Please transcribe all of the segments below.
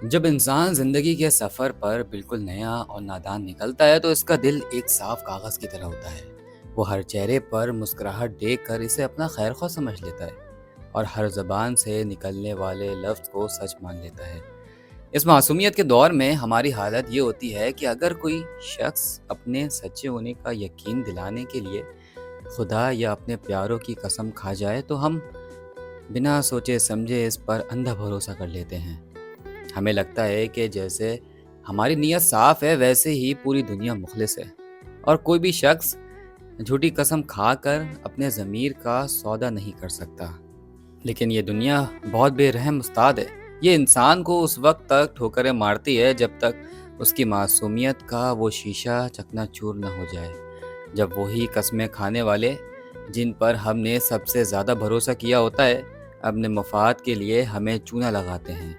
جب انسان زندگی کے سفر پر بالکل نیا اور نادان نکلتا ہے تو اس کا دل ایک صاف کاغذ کی طرح ہوتا ہے۔ وہ ہر چہرے پر مسکراہٹ دیکھ کر اسے اپنا خیر خواہ سمجھ لیتا ہے اور ہر زبان سے نکلنے والے لفظ کو سچ مان لیتا ہے۔ اس معصومیت کے دور میں ہماری حالت یہ ہوتی ہے کہ اگر کوئی شخص اپنے سچے ہونے کا یقین دلانے کے لیے خدا یا اپنے پیاروں کی قسم کھا جائے تو ہم بنا سوچے سمجھے اس پر اندھا بھروسہ کر لیتے ہیں۔ ہمیں لگتا ہے کہ جیسے ہماری نیت صاف ہے ویسے ہی پوری دنیا مخلص ہے، اور کوئی بھی شخص جھوٹی قسم کھا کر اپنے ضمیر کا سودا نہیں کر سکتا۔ لیکن یہ دنیا بہت بے رحم استاد ہے۔ یہ انسان کو اس وقت تک ٹھوکریں مارتی ہے جب تک اس کی معصومیت کا وہ شیشہ چکنا چور نہ ہو جائے۔ جب وہی قسمیں کھانے والے جن پر ہم نے سب سے زیادہ بھروسہ کیا ہوتا ہے اپنے مفاد کے لیے ہمیں چونا لگاتے ہیں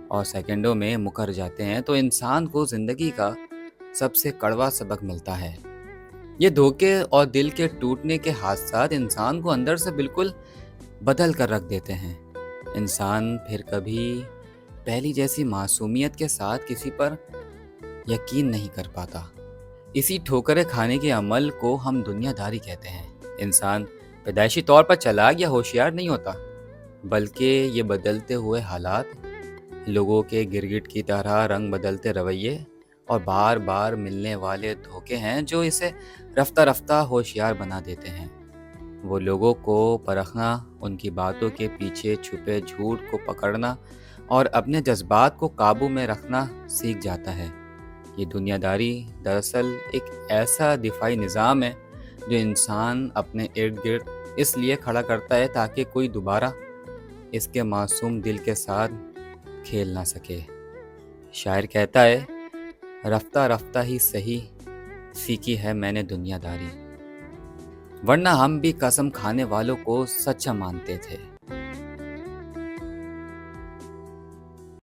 اور سیکنڈوں میں مکر جاتے ہیں تو انسان کو زندگی کا سب سے کڑوا سبق ملتا ہے۔ یہ دھوکے اور دل کے ٹوٹنے کے حادثات انسان کو اندر سے بالکل بدل کر رکھ دیتے ہیں۔ انسان پھر کبھی پہلی جیسی معصومیت کے ساتھ کسی پر یقین نہیں کر پاتا۔ اسی ٹھوکریں کھانے کے عمل کو ہم دنیا داری کہتے ہیں۔ انسان پیدائشی طور پر چالاک یا ہوشیار نہیں ہوتا، بلکہ یہ بدلتے ہوئے حالات، لوگوں کے گرگٹ کی طرح رنگ بدلتے رویے اور بار بار ملنے والے دھوکے ہیں جو اسے رفتہ رفتہ ہوشیار بنا دیتے ہیں۔ وہ لوگوں کو پرکھنا، ان کی باتوں کے پیچھے چھپے جھوٹ کو پکڑنا اور اپنے جذبات کو قابو میں رکھنا سیکھ جاتا ہے۔ یہ دنیا داری دراصل ایک ایسا دفاعی نظام ہے جو انسان اپنے ارد گرد اس لیے کھڑا کرتا ہے تاکہ کوئی دوبارہ اس کے معصوم دل کے ساتھ کھیل نہ سکے۔ شاعر کہتا ہے، رفتہ رفتہ ہی سہی سیکھی ہے میں نے دنیا داری، ورنہ ہم بھی قسم کھانے والوں کو سچا مانتے تھے۔